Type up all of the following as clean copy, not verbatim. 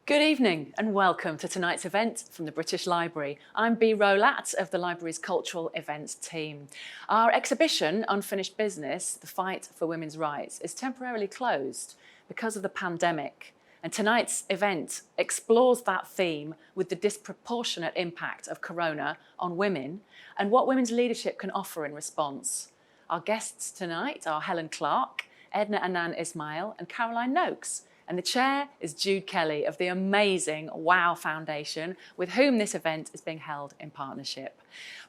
Good evening and welcome to tonight's event from the British Library. I'm Bea Rowlatt of the library's cultural events team. Our exhibition, Unfinished Business, The Fight for Women's Rights, is temporarily closed because of the pandemic. And tonight's event explores that theme with the disproportionate impact of corona on women and what women's leadership can offer in response. Our guests tonight are Helen Clark, Edna Anand Ismail and Caroline Nokes. And the chair is Jude Kelly of the amazing WOW Foundation, with whom this event is being held in partnership.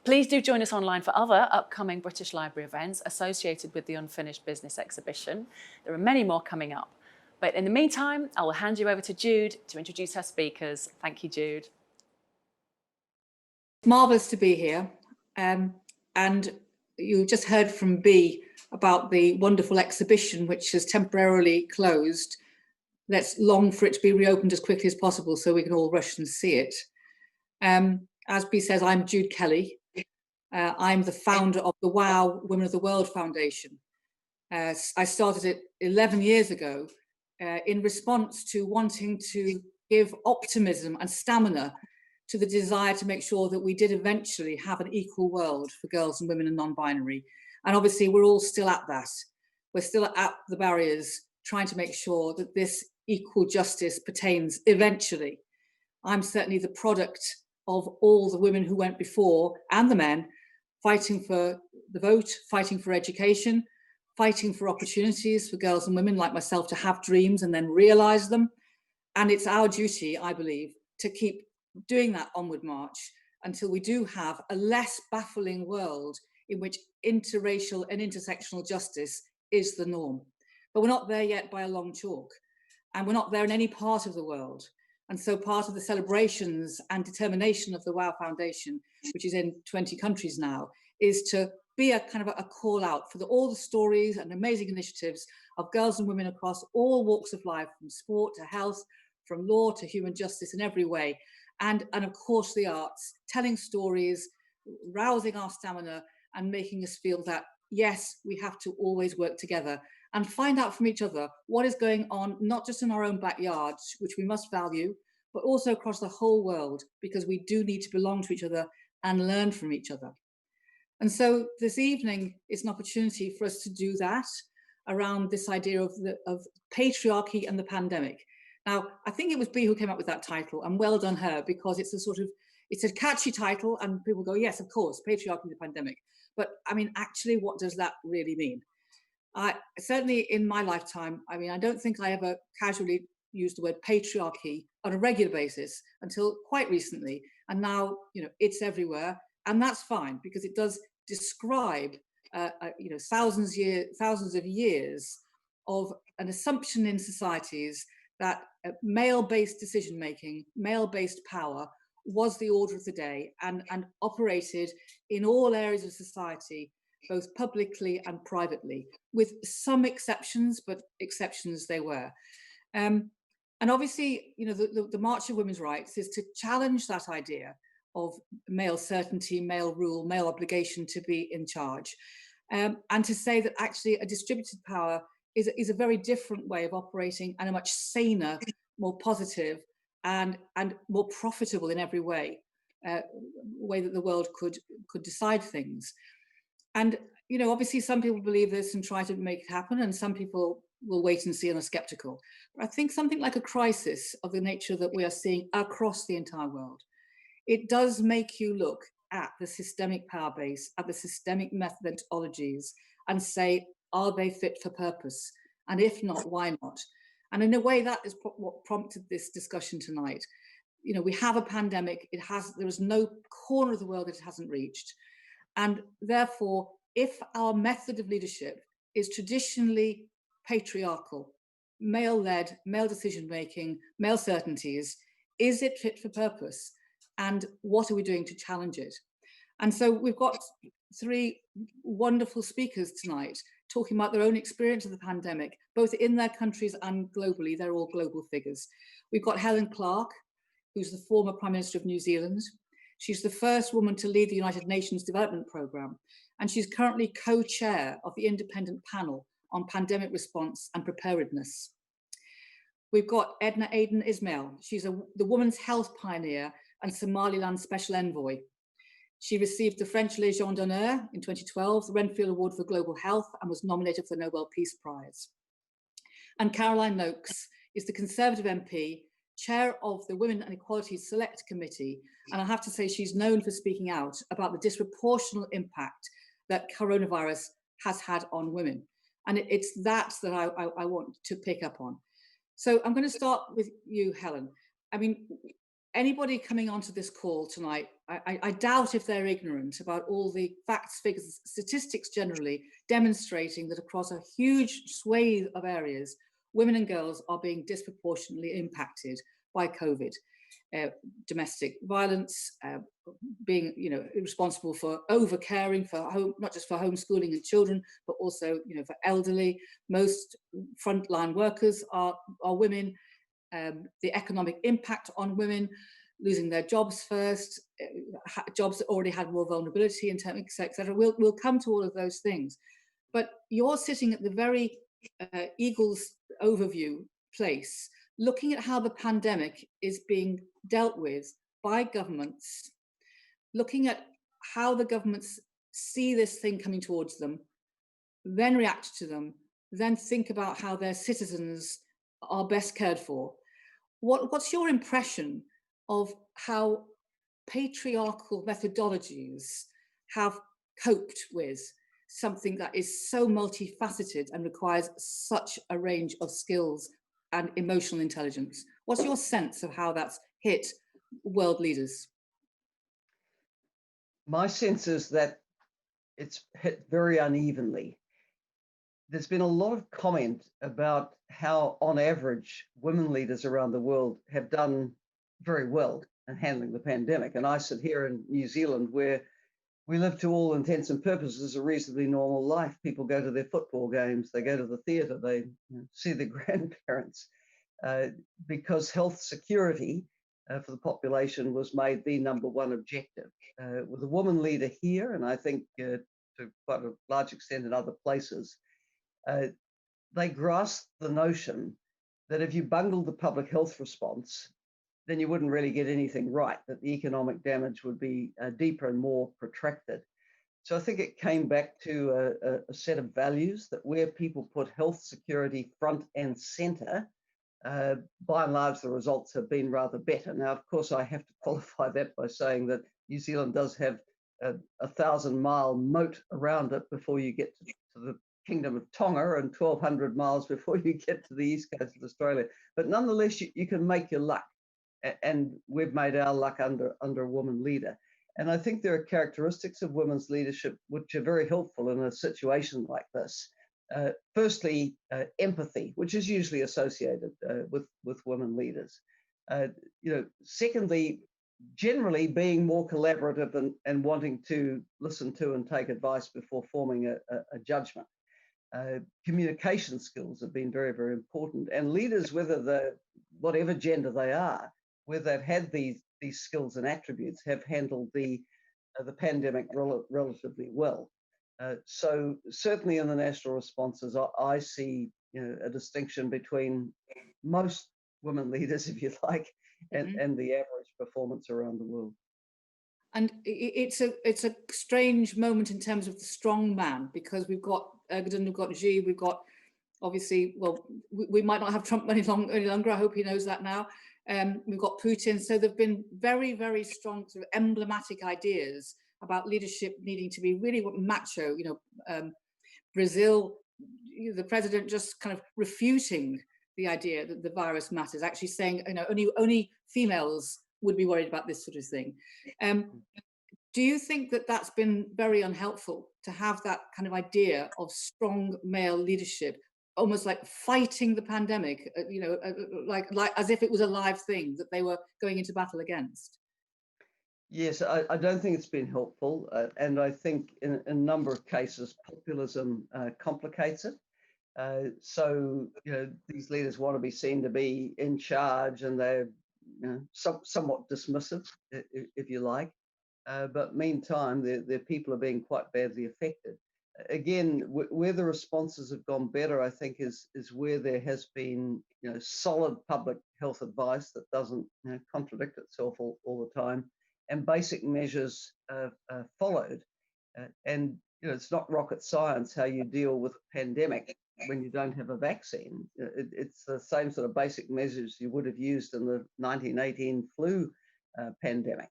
Please do join us online for other upcoming British Library events associated with the Unfinished Business exhibition. There are many more coming up. But in the meantime, I will hand you over to Jude to introduce our speakers. Thank you, Jude. Marvellous to be here. And you just heard from Bea about the wonderful exhibition which has temporarily closed. Let's long for it to be reopened as quickly as possible so we can all rush and see it. As Bea says, I'm Jude Kelly. I'm the founder of the WOW Women of the World Foundation. I started it 11 years ago in response to wanting to give optimism and stamina to the desire to make sure that we did eventually have an equal world for girls and women and non-binary. And obviously we're all still at that. We're still at the barriers trying to make sure that this equal justice pertains eventually. I'm certainly the product of all the women who went before and the men fighting for the vote, fighting for education, fighting for opportunities for girls and women like myself to have dreams and then realize them. And it's our duty, I believe, to keep doing that onward march until we do have a less baffling world in which interracial and intersectional justice is the norm. But we're not there yet by a long chalk. And we're not there in any part of the world. And so part of the celebrations and determination of the WOW Foundation, which is in 20 countries now, is to be a kind of a call out for all the stories and amazing initiatives of girls and women across all walks of life, from sport to health, from law to human justice in every way. And of course the arts, telling stories, rousing our stamina and making us feel that, yes, we have to always work together and find out from each other what is going on, not just in our own backyards, which we must value, but also across the whole world, because we do need to belong to each other and learn from each other. And so this evening is an opportunity for us to do that around this idea of patriarchy and the pandemic. Now, I think it was Bea who came up with that title, and well done her, because it's a catchy title and people go, yes, of course, patriarchy and the pandemic. But I mean, actually, what does that really mean? Certainly in my lifetime, I mean, I don't think I ever casually used the word patriarchy on a regular basis until quite recently. And now, it's everywhere. And that's fine, because it does describe, thousands of years of an assumption in societies that male-based decision-making, male-based power was the order of the day and operated in all areas of society, both publicly and privately, with some exceptions, but exceptions they were. And obviously, the March of Women's Rights is to challenge that idea of male certainty, male rule, male obligation to be in charge, and to say that actually a distributed power is a very different way of operating and a much saner, more positive, and more profitable in every way, way that the world could decide things. And, obviously some people believe this and try to make it happen, and some people will wait and see and are skeptical. But I think something like a crisis of the nature that we are seeing across the entire world, it does make you look at the systemic power base, at the systemic methodologies, and say, are they fit for purpose? And if not, why not? And in a way, that is what prompted this discussion tonight. We have a pandemic. There is no corner of the world that it hasn't reached. And therefore, if our method of leadership is traditionally patriarchal, male-led, male decision-making, male certainties, is it fit for purpose? And what are we doing to challenge it? And so we've got three wonderful speakers tonight talking about their own experience of the pandemic, both in their countries and globally. They're all global figures. We've got Helen Clark, who's the former Prime Minister of New Zealand. She's the first woman to lead the United Nations Development Programme, and she's currently co-chair of the independent panel on Pandemic Response and Preparedness. We've got Edna Aden Ismail. She's the woman's health pioneer and Somaliland special envoy. She received the French Légion d'honneur in 2012, the Renfield Award for Global Health, and was nominated for the Nobel Peace Prize. And Caroline Nokes is the Conservative MP, chair of the Women and Equalities Select Committee. And I have to say she's known for speaking out about the disproportionate impact that coronavirus has had on women. And it's that I want to pick up on. So I'm going to start with you, Helen. I mean, anybody coming onto this call tonight, I doubt if they're ignorant about all the facts, figures, statistics generally demonstrating that across a huge swathe of areas, women and girls are being disproportionately impacted by COVID. Domestic violence, being responsible for over-caring for not just for homeschooling and children, but also for elderly. Most frontline workers are women. The economic impact on women, losing their jobs first, jobs that already had more vulnerability in terms, etc. We'll come to all of those things, but you're sitting at the very Eagles overview place, looking at how the pandemic is being dealt with by governments, looking at how the governments see this thing coming towards them, then react to them, then think about how their citizens are best cared for. What's your impression of how patriarchal methodologies have coped with something that is so multifaceted and requires such a range of skills and emotional intelligence? What's your sense of how that's hit world leaders? My sense is that it's hit very unevenly. There's been a lot of comment about how, on average, women leaders around the world have done very well in handling the pandemic. And I sit here in New Zealand, where we live, to all intents and purposes, a reasonably normal life. People go to their football games, they go to the theatre, they see their grandparents, because health security for the population was made the number one objective. With a woman leader here, and I think to quite a large extent in other places, they grasp the notion that if you bungled the public health response, then you wouldn't really get anything right, that the economic damage would be deeper and more protracted. So I think it came back to a set of values that where people put health security front and center, by and large, the results have been rather better. Now, of course, I have to qualify that by saying that New Zealand does have a 1,000-mile moat around it before you get to the Kingdom of Tonga, and 1,200 miles before you get to the east coast of Australia. But nonetheless, you can make your luck. And we've made our luck under a woman leader. And I think there are characteristics of women's leadership which are very helpful in a situation like this. Firstly, empathy, which is usually associated with women leaders. Secondly, generally being more collaborative and wanting to listen to and take advice before forming a judgment. Communication skills have been very, very important. And leaders, whatever gender they are, where they've had these skills and attributes, have handled the pandemic relatively well. So certainly in the national responses, I see a distinction between most women leaders, if you like, and the average performance around the world. And it's a strange moment in terms of the strong man, because we've got Erdogan, we've got Xi, we've got, obviously, well, we might not have Trump any longer. I hope he knows that now. We've got Putin. So there've been very, very strong sort of emblematic ideas about leadership needing to be really macho. Brazil, the president just kind of refuting the idea that the virus matters, actually saying, only females would be worried about this sort of thing. Do you think that that's been very unhelpful to have that kind of idea of strong male leadership, almost like fighting the pandemic, like as if it was a live thing that they were going into battle against? Yes, I don't think it's been helpful. And I think in a number of cases, populism complicates it. So, these leaders want to be seen to be in charge, and they're somewhat dismissive, if you like. But meantime, their people are being quite badly affected. again, where the responses have gone better, I think, is where there has been, solid public health advice that doesn't, contradict itself all the time, and basic measures followed. And it's not rocket science how you deal with a pandemic when you don't have a vaccine. It's the same sort of basic measures you would have used in the 1918 flu pandemic.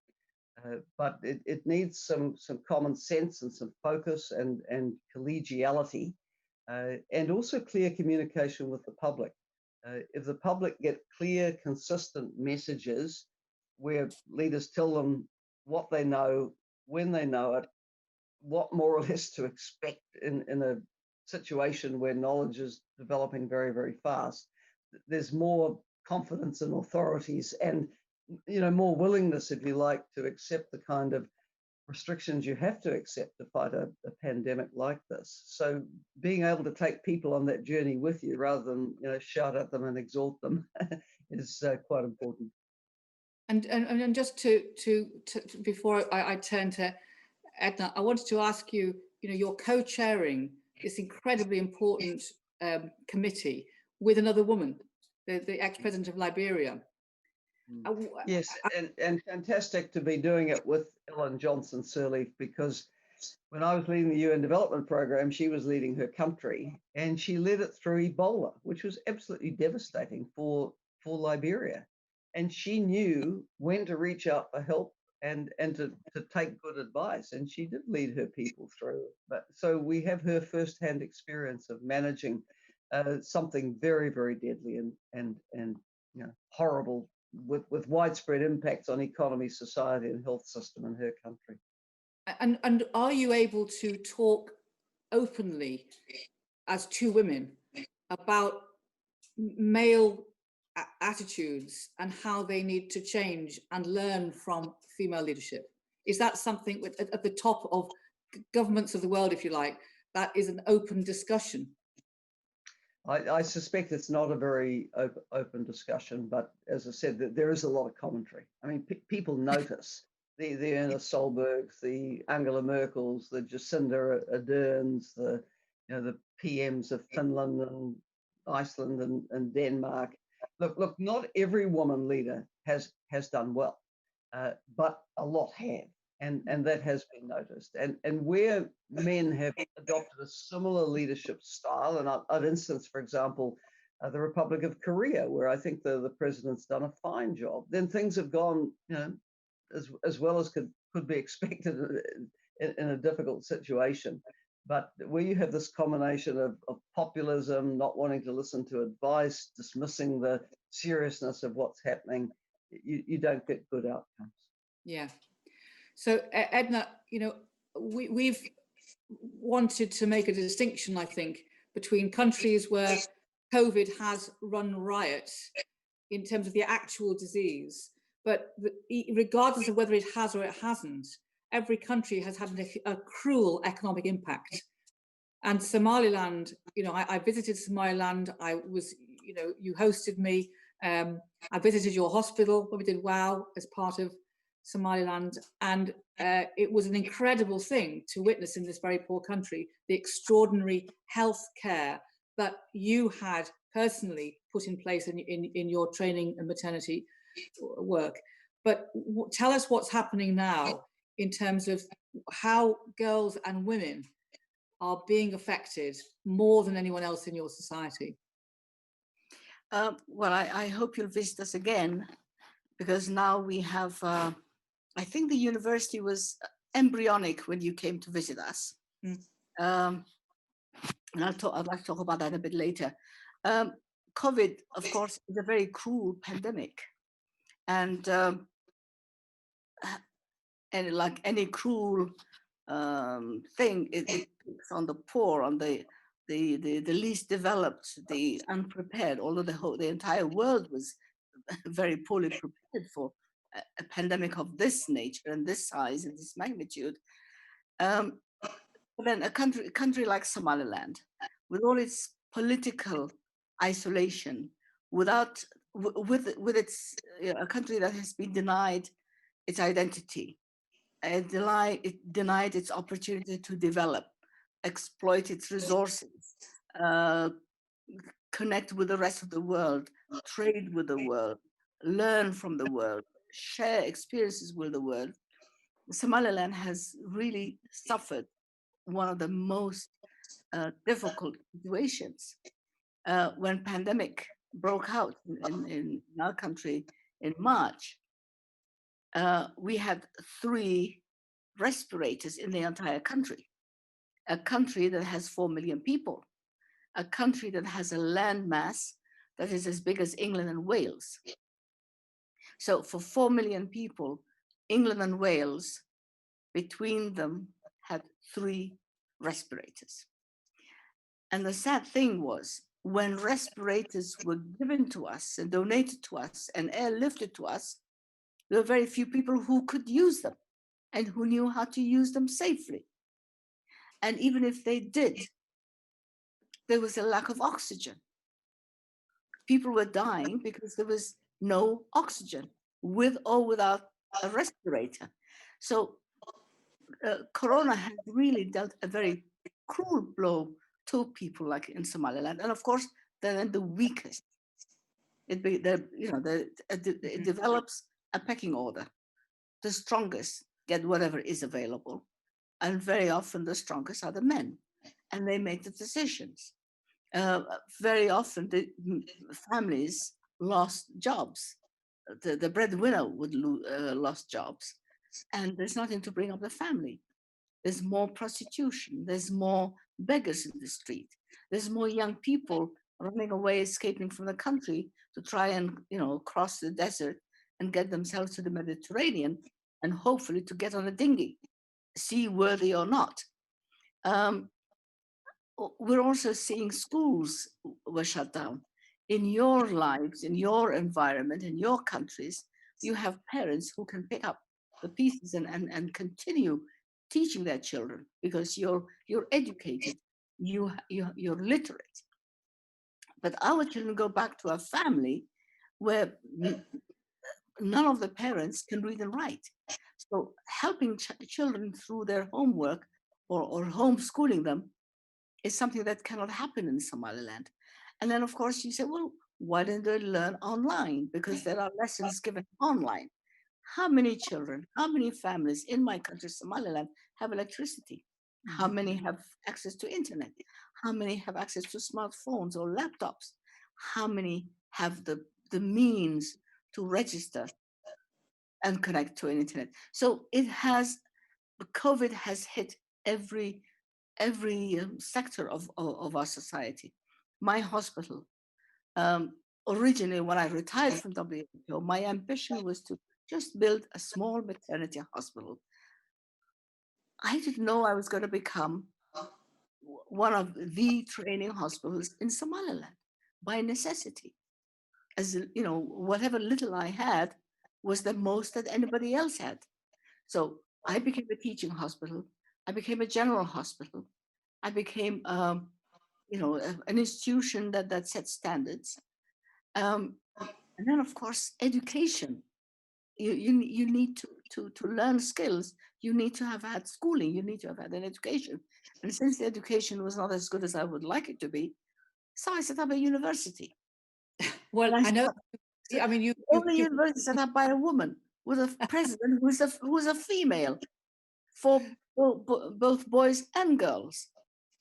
But it needs some common sense and some focus and collegiality, and also clear communication with the public. If the public get clear, consistent messages where leaders tell them what they know, when they know it, what more or less to expect in a situation where knowledge is developing very, very fast, there's more confidence in authorities and more willingness, if you like, to accept the kind of restrictions you have to accept to fight a pandemic like this. So being able to take people on that journey with you rather than shout at them and exhort them is quite important. And just to before I turn to Edna, I wanted to ask you, you're co-chairing this incredibly important committee with another woman, the ex-president of Liberia. Yes, and fantastic to be doing it with Ellen Johnson Sirleaf, because when I was leading the UN Development Program, she was leading her country, and she led it through Ebola, which was absolutely devastating for Liberia. And she knew when to reach out for help and to take good advice, and she did lead her people through. But so we have her firsthand experience of managing something very, very deadly and horrible, with widespread impacts on economy, society, and health system in her country. And are you able to talk openly as two women about male attitudes and how they need to change and learn from female leadership? Is that something at the top of governments of the world, if you like, that is an open discussion? I suspect it's not a very open discussion, but as I said, there is a lot of commentary. I mean, people notice the Erna Solbergs, the Angela Merkels, the Jacinda Arderns, the PMs of Finland and Iceland and Denmark. Look, not every woman leader has done well, but a lot have. And that has been noticed. And where men have adopted a similar leadership style, and I'd instance, for example, the Republic of Korea, where I think the president's done a fine job, then things have gone as well as could be expected in a difficult situation. But where you have this combination of populism, not wanting to listen to advice, dismissing the seriousness of what's happening, you don't get good outcomes. Yeah. So Edna, we've wanted to make a distinction, I think, between countries where COVID has run riot in terms of the actual disease, but regardless of whether it has or it hasn't, every country has had a cruel economic impact. And Somaliland, I visited Somaliland. I was, you hosted me. I visited your hospital when we did WOW as part of Somaliland, and it was an incredible thing to witness in this very poor country, the extraordinary health care that you had personally put in place in your training and maternity work. But tell us what's happening now in terms of how girls and women are being affected more than anyone else in your society. Well, I hope you'll visit us again, because now we have I think the university was embryonic when you came to visit us. And I'd like to talk about that a bit later. COVID, of course, is a very cruel pandemic. And like any cruel thing, it picks on the poor, on the least developed, the unprepared, although the entire world was very poorly prepared for a pandemic of this nature and this size and this magnitude. But then a country like Somaliland, with all its political isolation, with its a country that has been denied its identity, it denied its opportunity to develop, exploit its resources, connect with the rest of the world, trade with the world, learn from the world, share experiences with the world. Somaliland has really suffered one of the most difficult situations. When pandemic broke out in our country in March, we had 3 respirators in the entire country. A country that has 4 million people, a country that has a land mass that is as big as England and Wales. So for 4 million people, England and Wales, between them, had 3 respirators. And the sad thing was, when respirators were given to us and donated to us and airlifted to us, there were very few people who could use them and who knew how to use them safely. And even if they did, there was a lack of oxygen. People were dying because there was no oxygen, with or without a respirator. So Corona has really dealt a very cruel blow to people like in Somaliland. And of course, they're the weakest. It develops a pecking order. The strongest get whatever is available. And very often the strongest are the men. And they make the decisions. Very often the families lost jobs. The breadwinner would lost jobs. And there's nothing to bring up the family. There's more prostitution. There's more beggars in the street. There's more young people running away, escaping from the country to try and, cross the desert and get themselves to the Mediterranean and hopefully to get on a dinghy, seaworthy or not. We're also seeing schools were shut down. In your lives, in your environment, in your countries, you have parents who can pick up the pieces and continue teaching their children because you're educated, you're literate. But our children go back to a family where none of the parents can read and write. So helping children through their homework or homeschooling them is something that cannot happen in Somaliland. And then, of course, you say, well, why don't they learn online? Because there are lessons given online. How many children, how many families in my country, Somaliland, have electricity? How many have access to internet? How many have access to smartphones or laptops? How many have the means to register and connect to an internet? So COVID has hit every sector of our society. My hospital, originally when I retired from WHO, my ambition was to just build a small maternity hospital. I didn't know I was going to become one of the training hospitals in Somaliland by necessity. As whatever little I had was the most that anybody else had. So I became a teaching hospital. I became a general hospital. I became, an institution that set standards. And then, of course, education. You need to learn skills. You need to have had schooling. You need to have had an education. And since the education was not as good as I would like it to be, so I set up a university. Well, I know. I mean, only university set up by a woman with a president who's a female for both boys and girls.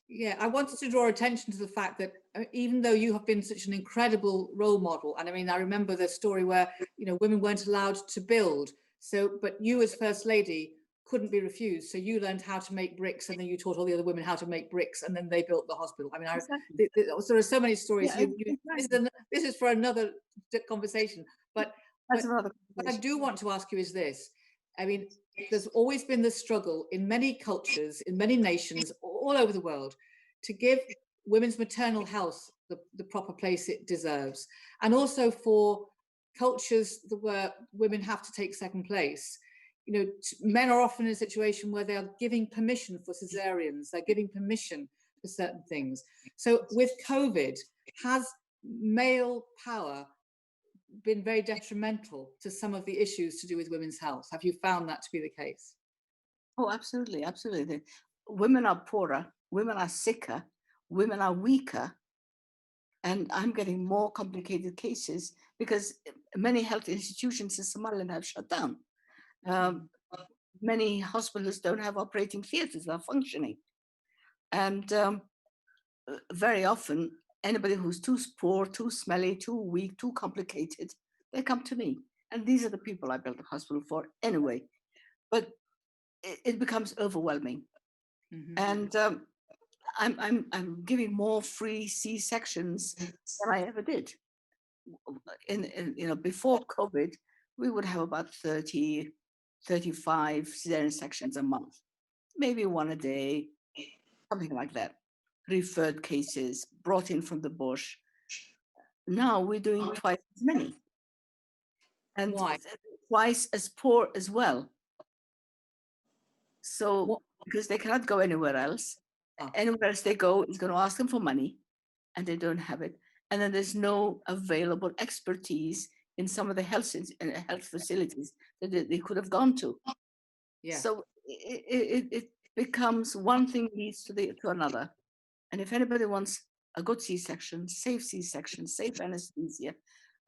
Yeah, I wanted to draw attention to the fact that even though you have been such an incredible role model, and I mean, I remember the story where, women weren't allowed to build. So, but you as First Lady couldn't be refused. So you learned how to make bricks, and then you taught all the other women how to make bricks, and then they built the hospital. I mean, Exactly. there are so many stories. Yeah, This is for another conversation. But what I do want to ask you is this. I mean, there's always been this struggle in many cultures, in many nations, all over the world, to give women's maternal health the proper place it deserves. And also for cultures where women have to take second place. Men are often in a situation where they are giving permission for cesareans, they're giving permission for certain things. So with COVID, has male power been very detrimental to some of the issues to do with women's health? Have you found that to be the case? Oh, absolutely, absolutely. Women are poorer. women are sicker, women are weaker, and I'm getting more complicated cases because many health institutions in Somaliland have shut down. Many hospitals don't have operating theatres that are functioning. And very often, anybody who's too poor, too smelly, too weak, too complicated, they come to me. And these are the people I built a hospital for anyway. But it becomes overwhelming. And I'm giving more free C-sections than I ever did. Before COVID, we would have about 30, 35 cesarean sections a month, maybe one a day, something like that. Referred cases brought in from the bush. Now we're doing twice as many. And Why? Twice as poor as well. So, because they cannot go anywhere else. Anywhere else they go is going to ask them for money, and they don't have it. And then there's no available expertise in some of the health facilities that they could have gone to. Yeah. So it becomes one thing leads to another. And if anybody wants a good C-section, safe anesthesia,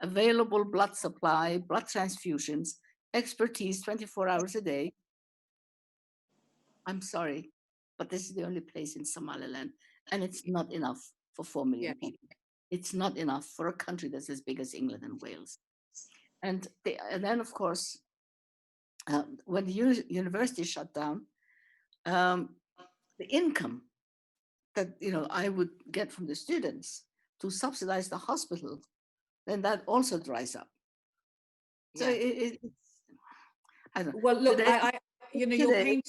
available blood supply, blood transfusions, expertise 24 hours a day, I'm sorry, but this is the only place in Somaliland, and it's not enough for 4 million people. It's not enough for a country that's as big as England and Wales. And then, of course, when the university shut down, the income that I would get from the students to subsidize the hospital, then that also dries up. So it's, I don't know. Well, look, Today,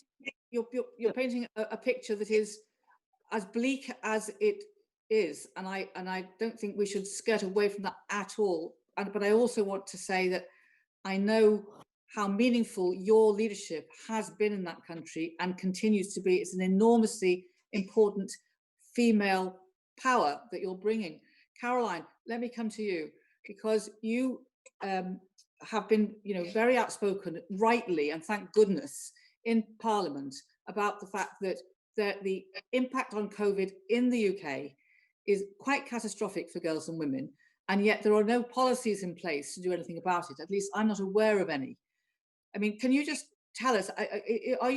you're painting a picture that is as bleak as it is, and I don't think we should skirt away from that at all. But I also want to say that I know how meaningful your leadership has been in that country and continues to be. It's an enormously important female power that you're bringing. Caroline, let me come to you, because you have been, very outspoken, rightly, and thank goodness, in Parliament about the fact that the impact on COVID in the UK is quite catastrophic for girls and women, and yet there are no policies in place to do anything about it. At least I'm not aware of any. I mean, can you just tell us, are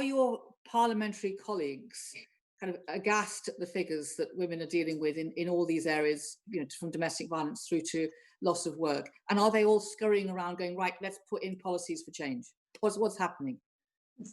your parliamentary colleagues kind of aghast at the figures that women are dealing with in all these areas, from domestic violence through to loss of work? And are they all scurrying around going, right, let's put in policies for change? What's happening?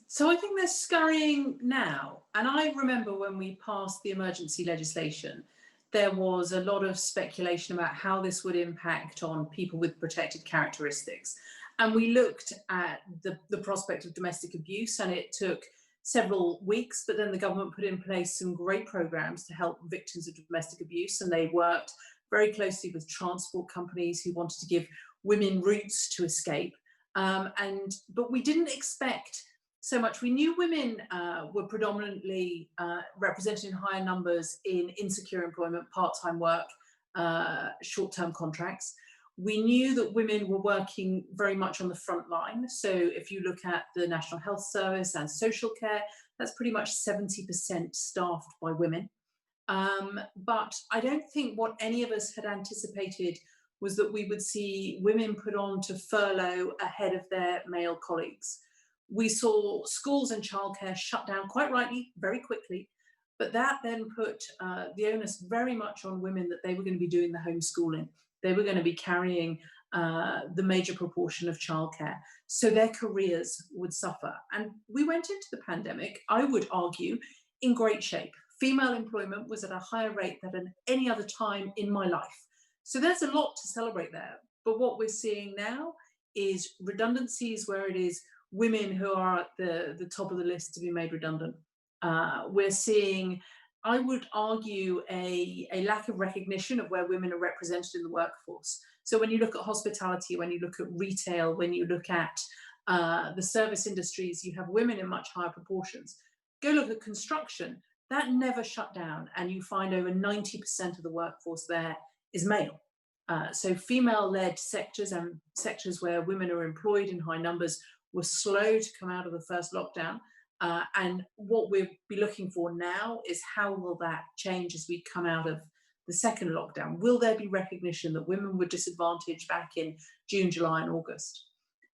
So I think they're scurrying now. And I remember when we passed the emergency legislation, there was a lot of speculation about how this would impact on people with protected characteristics. And we looked at the prospect of domestic abuse, and it took several weeks, but then the government put in place some great programs to help victims of domestic abuse, and they worked very closely with transport companies who wanted to give women routes to escape. But we didn't expect so much. We knew women were predominantly represented in higher numbers in insecure employment, part-time work, short-term contracts. We knew that women were working very much on the front line. So if you look at the National Health Service and social care, that's pretty much 70% staffed by women. But I don't think what any of us had anticipated was that we would see women put on to furlough ahead of their male colleagues. We saw schools and childcare shut down, quite rightly, very quickly, but that then put the onus very much on women that they were going to be doing the homeschooling. They were going to be carrying the major proportion of childcare, so their careers would suffer. And we went into the pandemic, I would argue, in great shape. Female employment was at a higher rate than at any other time in my life. So there's a lot to celebrate there. But what we're seeing now is redundancies where it is women who are at the top of the list to be made redundant. We're seeing, I would argue, a lack of recognition of where women are represented in the workforce. So when you look at hospitality, when you look at retail, when you look at the service industries, you have women in much higher proportions. Go look at construction, that never shut down, and you find over 90% of the workforce there is male. So female-led sectors and sectors where women are employed in high numbers were slow to come out of the first lockdown. And what we'll be looking for now is how will that change as we come out of the second lockdown? Will there be recognition that women were disadvantaged back in June, July and August?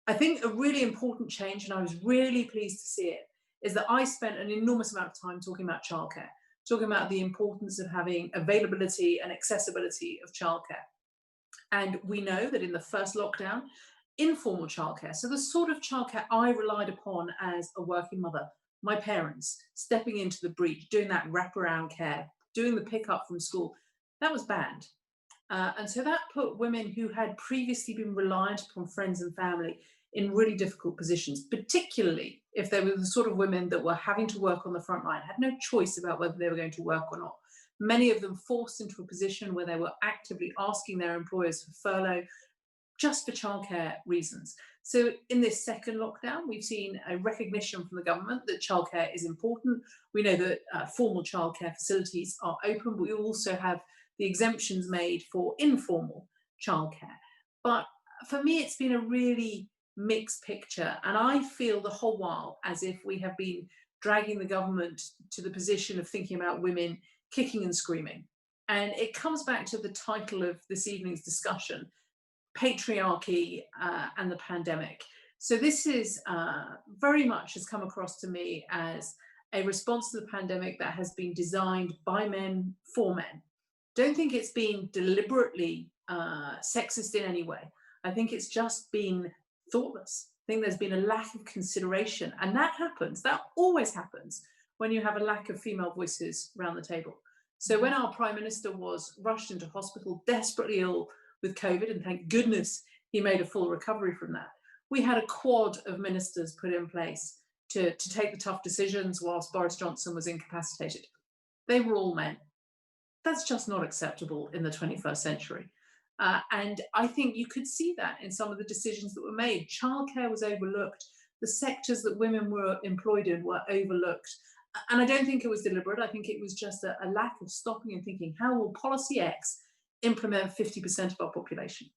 I think a really important change, and I was really pleased to see it, is that I spent an enormous amount of time talking about childcare, talking about the importance of having availability and accessibility of childcare. And we know that in the first lockdown, informal childcare, so the sort of childcare I relied upon as a working mother, my parents stepping into the breach, doing that wraparound care, doing the pickup from school, that was banned. And so that put women who had previously been reliant upon friends and family in really difficult positions, particularly if they were the sort of women that were having to work on the front line, had no choice about whether they were going to work or not. Many of them forced into a position where they were actively asking their employers for furlough just for childcare reasons. So in this second lockdown, we've seen a recognition from the government that childcare is important. We know that formal childcare facilities are open, but we also have the exemptions made for informal childcare. But for me, it's been a really mixed picture. And I feel the whole while as if we have been dragging the government to the position of thinking about women kicking and screaming. And it comes back to the title of this evening's discussion, Patriarchy and the Pandemic. So this is very much has come across to me as a response to the pandemic that has been designed by men for men. Don't think it's been deliberately sexist in any way. I think it's just been thoughtless. I think there's been a lack of consideration, and that happens. That always happens when you have a lack of female voices around the table. So when our Prime Minister was rushed into hospital, desperately ill with COVID, and thank goodness he made a full recovery from that, we had a quad of ministers put in place to take the tough decisions whilst Boris Johnson was incapacitated. They were all men. That's just not acceptable in the 21st century. And I think you could see that in some of the decisions that were made. Childcare was overlooked. The sectors that women were employed in were overlooked. And I don't think it was deliberate. I think it was just a lack of stopping and thinking, how will policy X implement 50% of our population?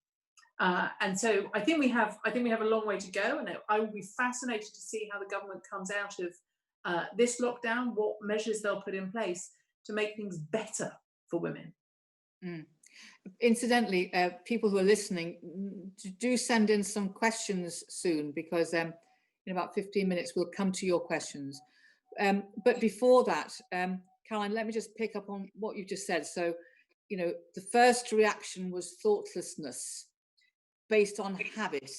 And so I think we have a long way to go, and I will be fascinated to see how the government comes out of this lockdown, what measures they'll put in place to make things better for women. Incidentally, people who are listening, do send in some questions soon, because in about 15 minutes we'll come to your questions. But before that, Caroline, let me just pick up on what you just said. So, you know, the first reaction was thoughtlessness based on habit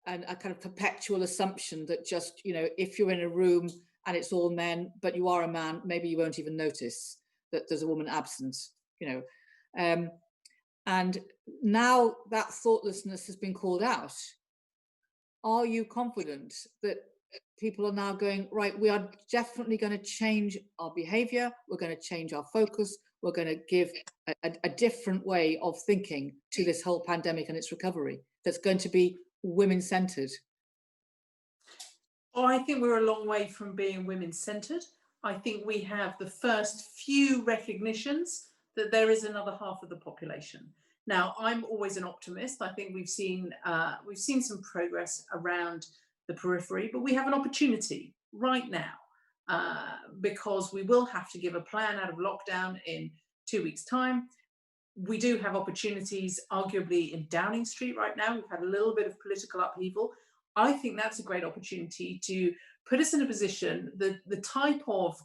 and a kind of perpetual assumption that just, you know, if you're in a room and it's all men, but you are a man, maybe you won't even notice that there's a woman absent, you know. And now that thoughtlessness has been called out. Are you confident that people are now going, right, we are definitely going to change our behavior, we're going to change our focus, we're going to give a different way of thinking to this whole pandemic and its recovery that's going to be women-centered? Oh, I think we're a long way from being women-centered. I think we have the first few recognitions that there is another half of the population. Now, I'm always an optimist. I think we've seen some progress around the periphery, but we have an opportunity right now because we will have to give a plan out of lockdown in 2 weeks' time. We do have opportunities, arguably, in Downing Street right now. We've had a little bit of political upheaval. I think that's a great opportunity to put us in a position, the type of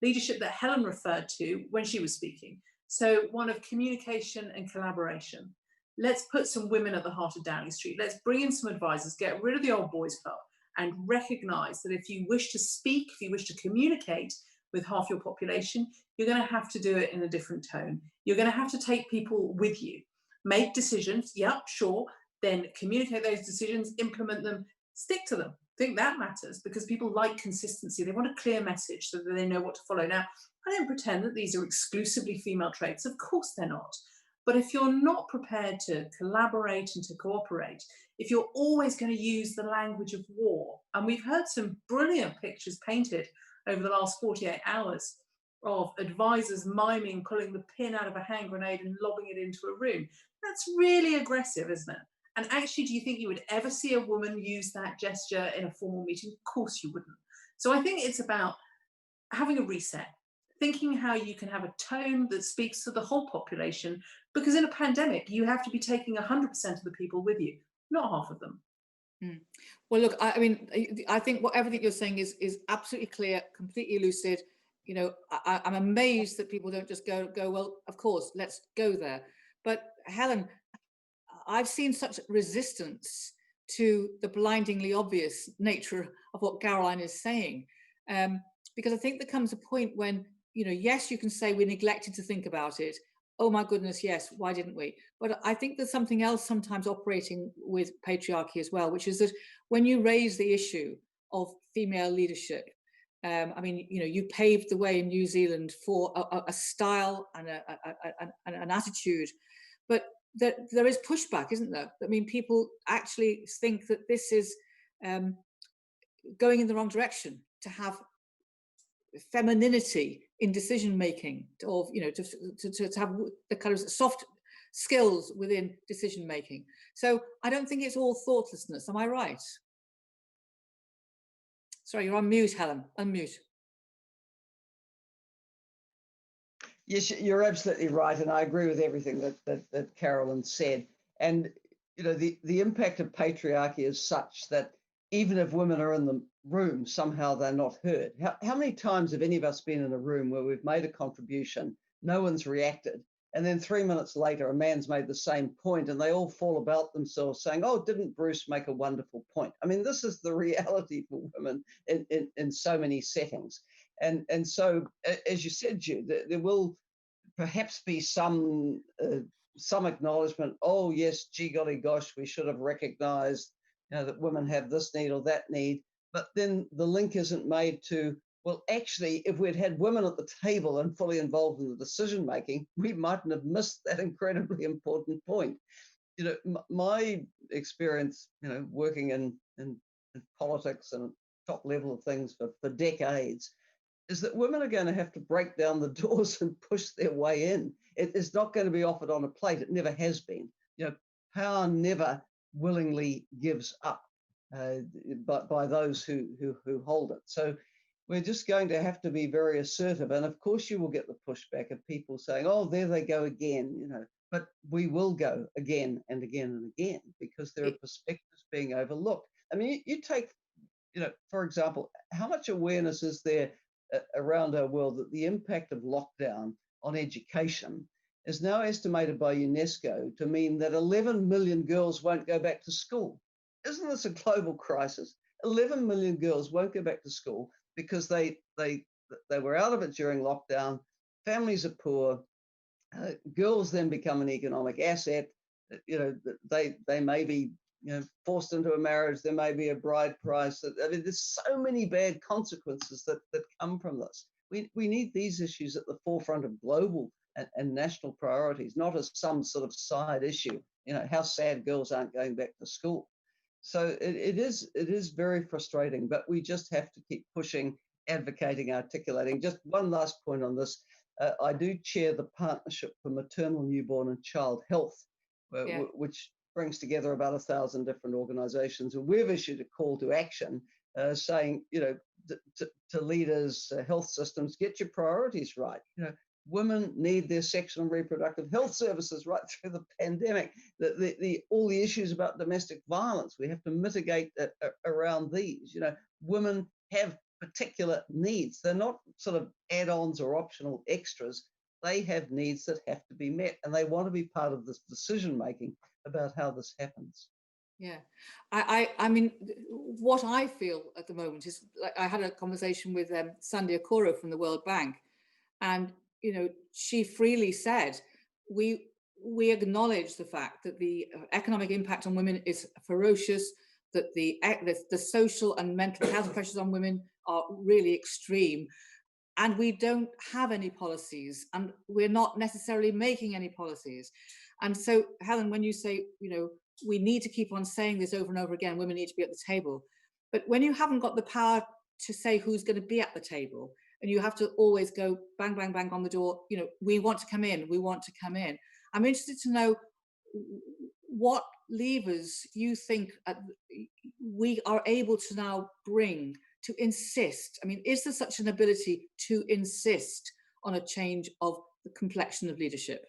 leadership that Helen referred to when she was speaking. So one of communication and collaboration. Let's put some women at the heart of Downing Street. Let's bring in some advisors, get rid of the old boys club, and recognize that if you wish to speak, if you wish to communicate with half your population, you're going to have to do it in a different tone. You're going to have to take people with you, make decisions. Yep, sure. Then communicate those decisions, implement them, stick to them. I think that matters because people like consistency. They want a clear message so that they know what to follow. Now, I don't pretend that these are exclusively female traits. Of course they're not. But if you're not prepared to collaborate and to cooperate, if you're always going to use the language of war, and we've heard some brilliant pictures painted over the last 48 hours of advisors miming pulling the pin out of a hand grenade and lobbing it into a room, that's really aggressive, isn't it? And actually, do you think you would ever see a woman use that gesture in a formal meeting? Of course you wouldn't. So I think it's about having a reset, thinking how you can have a tone that speaks to the whole population, because in a pandemic, you have to be taking 100% of the people with you, not half of them. Well, look, I mean, I think everything you're saying is absolutely clear, completely lucid. You know, I'm amazed that people don't just go, well, of course, let's go there. But Helen, I've seen such resistance to the blindingly obvious nature of what Caroline is saying. Because I think there comes a point when, you know, yes, you can say we neglected to think about it. Oh my goodness, yes, why didn't we? But I think there's something else sometimes operating with patriarchy as well, which is that when you raise the issue of female leadership, I mean, you know, you paved the way in New Zealand for a style and an attitude, but there is pushback, isn't there? I mean, people actually think that this is going in the wrong direction, to have femininity in decision making, or you know, to have the kind of soft skills within decision making. So I don't think it's all thoughtlessness. Am I right? Sorry, you're on mute, Helen. Unmute. Yes, you're absolutely right, and I agree with everything that Carolyn said. And you know, the impact of patriarchy is such that even if women are in the room, somehow they're not heard. How many times have any of us been in a room where we've made a contribution, no one's reacted, and then 3 minutes later a man's made the same point and they all fall about themselves saying, oh, didn't Bruce make a wonderful point? I mean, this is the reality for women in so many settings. And so, as you said, Jude, there will perhaps be some acknowledgement, oh yes, gee golly gosh, we should have recognized, you know, that women have this need or that need. But then the link isn't made to, well, actually, if we'd had women at the table and fully involved in the decision making, we mightn't have missed that incredibly important point. You know, my experience, you know, working in politics and top level of things for decades, is that women are going to have to break down the doors and push their way in. It is not going to be offered on a plate. It never has been. You know, power never willingly gives up by those who hold it. So we're just going to have to be very assertive. And of course you will get the pushback of people saying, oh, there they go again, you know, but we will go again and again and again because there are perspectives being overlooked. I mean, you take, you know, for example, how much awareness is there around our world that the impact of lockdown on education is now estimated by UNESCO to mean that 11 million girls won't go back to school. Isn't this a global crisis? 11 million girls won't go back to school because they were out of it during lockdown. Families are poor. Girls then become an economic asset. You know, they may be, you know, forced into a marriage. There may be a bride price. I mean, there's so many bad consequences that come from this. We need these issues at the forefront of global and national priorities, not as some sort of side issue. You know, how sad girls aren't going back to school. So it is very frustrating, but we just have to keep pushing, advocating, articulating. Just one last point on this. I do chair the Partnership for Maternal, Newborn and Child Health, which brings together about 1,000 different organizations. And we've issued a call to action saying, you know, to leaders, health systems, get your priorities right. You know, women need their sexual and reproductive health services right through the pandemic. All the issues about domestic violence, we have to mitigate around these. You know, women have particular needs. They're not sort of add-ons or optional extras. They have needs that have to be met, and they want to be part of this decision-making about how this happens. Yeah, I mean, what I feel at the moment is, like, I had a conversation with Sandy Okoro from the World Bank, and you know, she freely said, we acknowledge the fact that the economic impact on women is ferocious, that the social and mental health pressures on women are really extreme, and we don't have any policies, and we're not necessarily making any policies. And so, Helen, when you say, you know, we need to keep on saying this over and over again, women need to be at the table, but when you haven't got the power to say who's going to be at the table, and you have to always go bang, bang, bang on the door, you know, we want to come in, we want to come in. I'm interested to know what levers you think we are able to now bring to insist? I mean, is there such an ability to insist on a change of the complexion of leadership?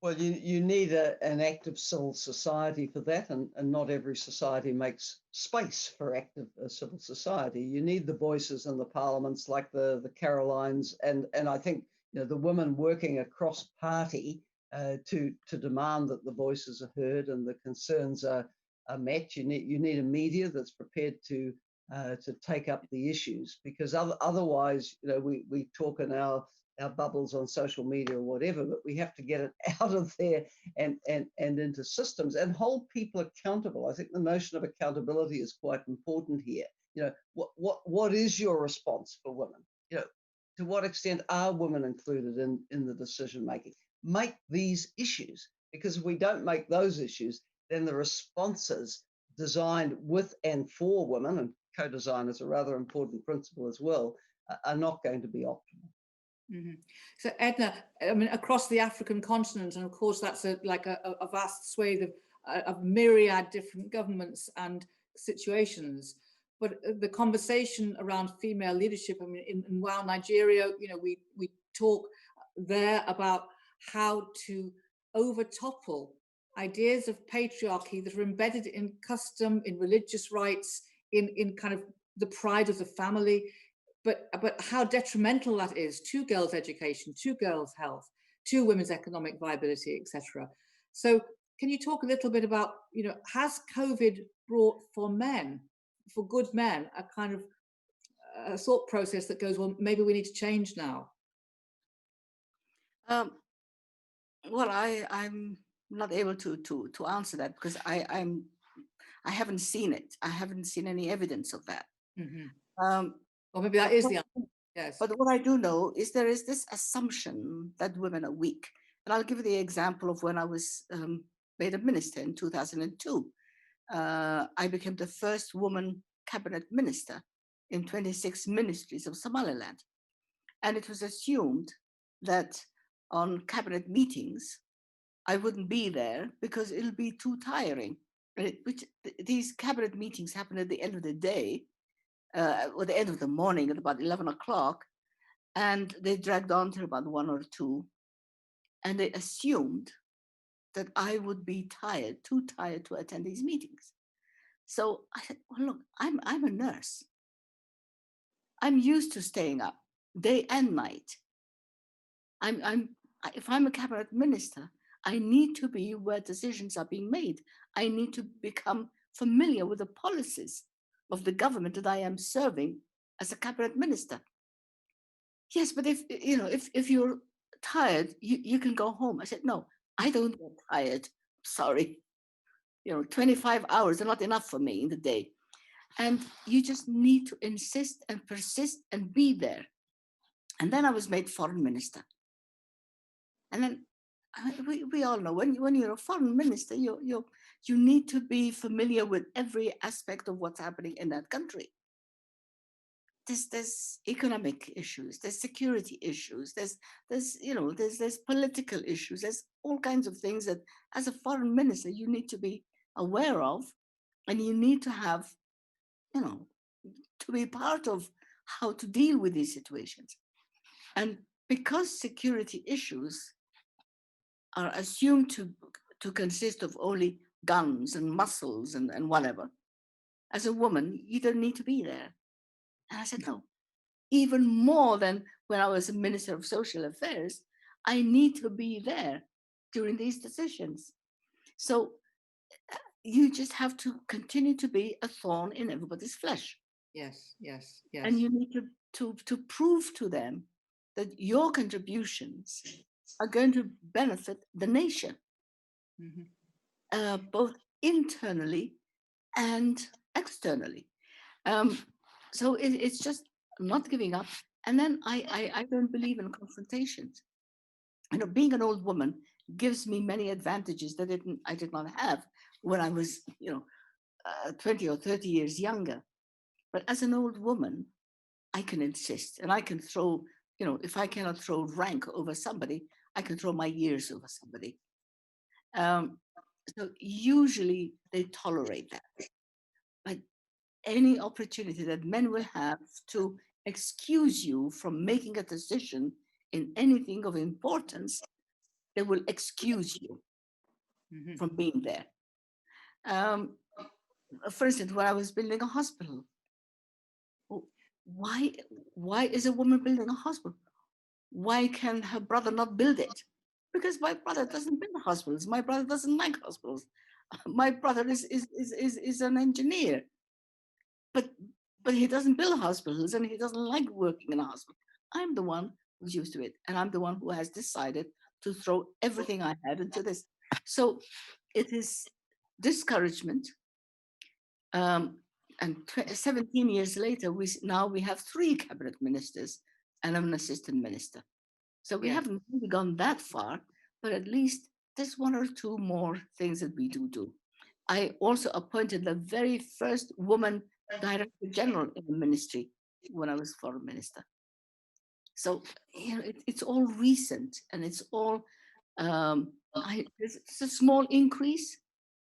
Well, you need an active civil society for that, and not every society makes space for active civil society. You need the voices in the parliaments like the Carolines, and I think the women working across party to demand that the voices are heard and the concerns are met. You need a media that's prepared to take up the issues, because otherwise, we talk in our bubbles on social media or whatever, but we have to get it out of there and into systems and hold people accountable. I think the notion of accountability is quite important here. What is your response for women? To what extent are women included in the decision making? Make these issues, because if we don't make those issues, then the responses designed with and for women, and co-design is a rather important principle as well, are not going to be optimal. Mm-hmm. So Edna, I mean, across the African continent, and of course that's a vast swathe of myriad different governments and situations, but the conversation around female leadership, I mean, in Wow, Nigeria, we talk there about how to overtopple ideas of patriarchy that are embedded in custom, in religious rites, in kind of the pride of the family, but how detrimental that is to girls' education, to girls' health, to women's economic viability, etc. So can you talk a little bit about, has COVID brought for good men, a kind of a thought process that goes, well, maybe we need to change now? Well, I'm not able to answer that, because I haven't seen it. I haven't seen any evidence of that. Mm-hmm. Or maybe that is the answer. Yes. But what I do know is there is this assumption that women are weak. And I'll give you the example of when I was made a minister in 2002. I became the first woman cabinet minister in 26 ministries of Somaliland. And it was assumed that on cabinet meetings, I wouldn't be there because it'll be too tiring. These cabinet meetings happen at the end of the day, or the end of the morning at about 11 o'clock, and they dragged on till about 1 or 2. And they assumed that I would be tired, too tired to attend these meetings. So I said, well, look, I'm a nurse. I'm used to staying up day and night. If I'm a cabinet minister, I need to be where decisions are being made. I need to become familiar with the policies of the government that I am serving as a cabinet minister. Yes, but if you're tired, you can go home. I said, no, I don't get tired. Sorry. 25 hours are not enough for me in the day. And you just need to insist and persist and be there. And then I was made foreign minister. And then we all know when you're a foreign minister, you need to be familiar with every aspect of what's happening in that country. There's economic issues, there's security issues, there's political issues, there's all kinds of things that as a foreign minister you need to be aware of, and you need to have, to be part of how to deal with these situations. And because security issues are assumed to consist of only guns and muscles and whatever, as a woman, you don't need to be there. And I said, no, even more than when I was a Minister of Social Affairs, I need to be there during these decisions. So you just have to continue to be a thorn in everybody's flesh. Yes. And you need to prove to them that your contributions are going to benefit the nation, both internally and externally. So it's just not giving up. And then I don't believe in confrontations. Being an old woman gives me many advantages that I did not have when I was, 20 or 30 years younger. But as an old woman, I can insist, and I can throw, if I cannot throw rank over somebody, I can throw my years over somebody. So usually they tolerate that. But any opportunity that men will have to excuse you from making a decision in anything of importance, they will excuse you from being there. For instance, when I was building a hospital, why is a woman building a hospital? Why can her brother not build it? Because my brother doesn't build hospitals. My brother doesn't like hospitals. My brother is an engineer, but he doesn't build hospitals and he doesn't like working in a hospital. I'm the one who's used to it, and I'm the one who has decided to throw everything I had into this. So it is discouragement. And 17 years later, we have 3 cabinet ministers and an assistant minister. So we haven't really gone that far, but at least there's 1 or 2 more things that we do. I also appointed the very first woman director general in the ministry when I was foreign minister. So it's all recent, and it's all it's a small increase,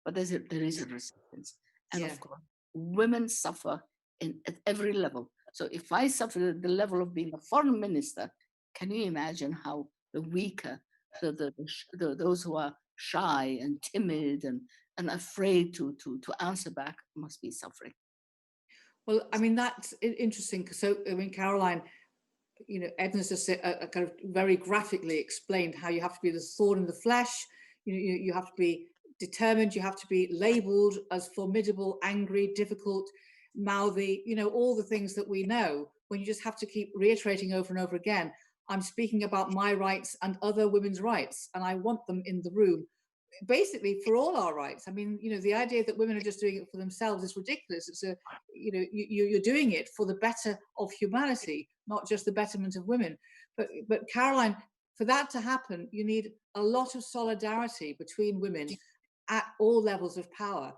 but there is a resistance, and of course, women suffer at every level. So if I suffer at the level of being a foreign minister, can you imagine how the weaker, those who are shy and timid and afraid to answer back must be suffering? Well, I mean, that's interesting. So, I mean, Caroline, Edna's just kind of very graphically explained how you have to be the thorn in the flesh. You have to be determined. You have to be labelled as formidable, angry, difficult, mouthy. All the things that we know. When you just have to keep reiterating over and over again, I'm speaking about my rights and other women's rights, and I want them in the room, basically for all our rights. I mean, the idea that women are just doing it for themselves is ridiculous. It's you're doing it for the better of humanity, not just the betterment of women. But Caroline, for that to happen, you need a lot of solidarity between women at all levels of power.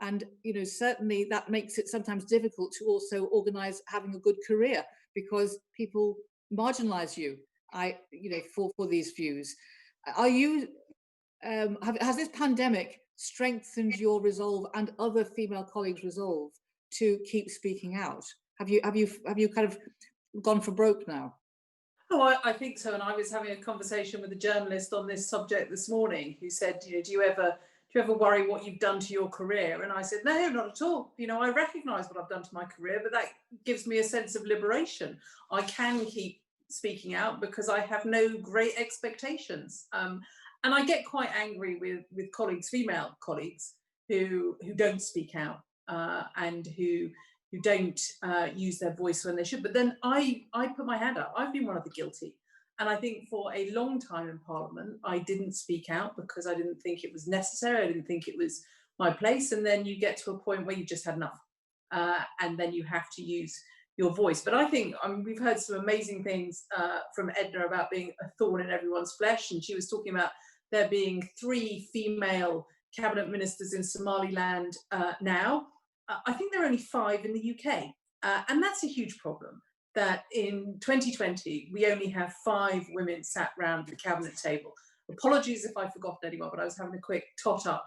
And, certainly that makes it sometimes difficult to also organize having a good career, because people marginalize you, for these views. Are you, has this pandemic strengthened your resolve and other female colleagues' resolve to keep speaking out? Have you kind of gone for broke now? Oh, I think so. And I was having a conversation with a journalist on this subject this morning who said, do you ever worry what you've done to your career? And I said, no, not at all. I recognize what I've done to my career, but that gives me a sense of liberation. I can keep speaking out because I have no great expectations. And I get quite angry with colleagues, female colleagues, who don't speak out and who don't use their voice when they should. But then I put my hand up. I've been one of the guilty. And I think for a long time in Parliament, I didn't speak out because I didn't think it was necessary. I didn't think it was my place. And then you get to a point where you've just had enough. And then you have to use your voice. But I think, we've heard some amazing things from Edna about being a thorn in everyone's flesh. And she was talking about there being 3 female cabinet ministers in Somaliland now. I think there are only 5 in the UK. And that's a huge problem, that in 2020, we only have 5 women sat round the cabinet table. Apologies if I've forgotten anyone, but I was having a quick tot up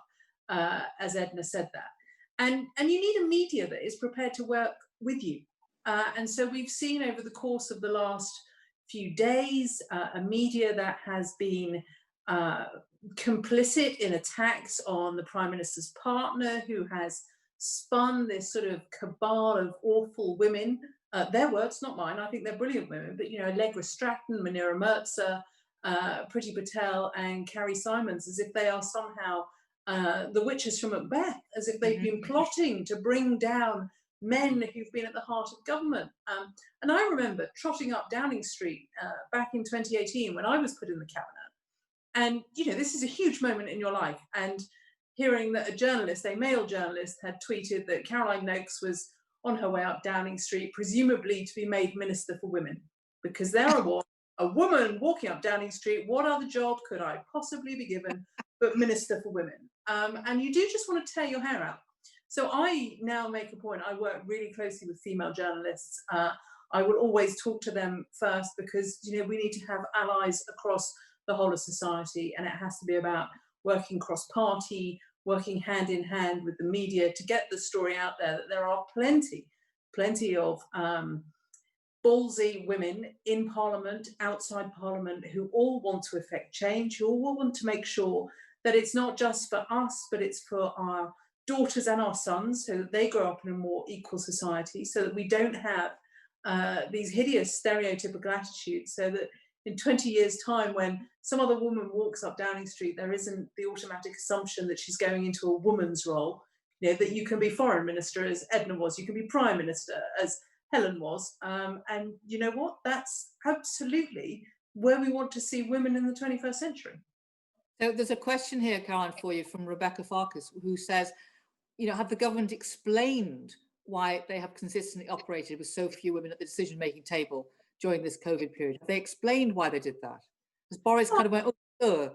as Edna said that. And you need a media that is prepared to work with you. And so we've seen over the course of the last few days, a media that has been complicit in attacks on the Prime Minister's partner, who has spun this sort of cabal of awful women. Their words, not mine. I think they're brilliant women, but Allegra Stratton, Manira Mirza, Priti Patel, and Carrie Simons, as if they are somehow the witches from Macbeth, as if they've been plotting to bring down men who've been at the heart of government. And I remember trotting up Downing Street back in 2018 when I was put in the cabinet. And this is a huge moment in your life. And hearing that a male journalist, had tweeted that Caroline Nokes was on her way up Downing Street, presumably to be made Minister for Women, because there was a woman walking up Downing Street. What other job could I possibly be given but Minister for Women? And you do just want to tear your hair out. So I now make a point. I work really closely with female journalists. I will always talk to them first, because we need to have allies across the whole of society, and it has to be about working cross-party, working hand in hand with the media to get the story out there that there are plenty of ballsy women in Parliament, outside Parliament, who all want to effect change, who all want to make sure that it's not just for us, but it's for our daughters and our sons, so that they grow up in a more equal society, so that we don't have these hideous stereotypical attitudes, so that in 20 years' time, when some other woman walks up Downing Street, there isn't the automatic assumption that she's going into a woman's role, you know, that you can be foreign minister as Edna was, you can be prime minister as Helen was, and you know what, that's absolutely where we want to see women in the 21st century. So there's a question here, Caroline, for you from Rebecca Farkas, who says, you know, have the government explained why they have consistently operated with so few women at the decision-making table during this COVID period? Have they explained why they did that? Because Boris kind of went, oh,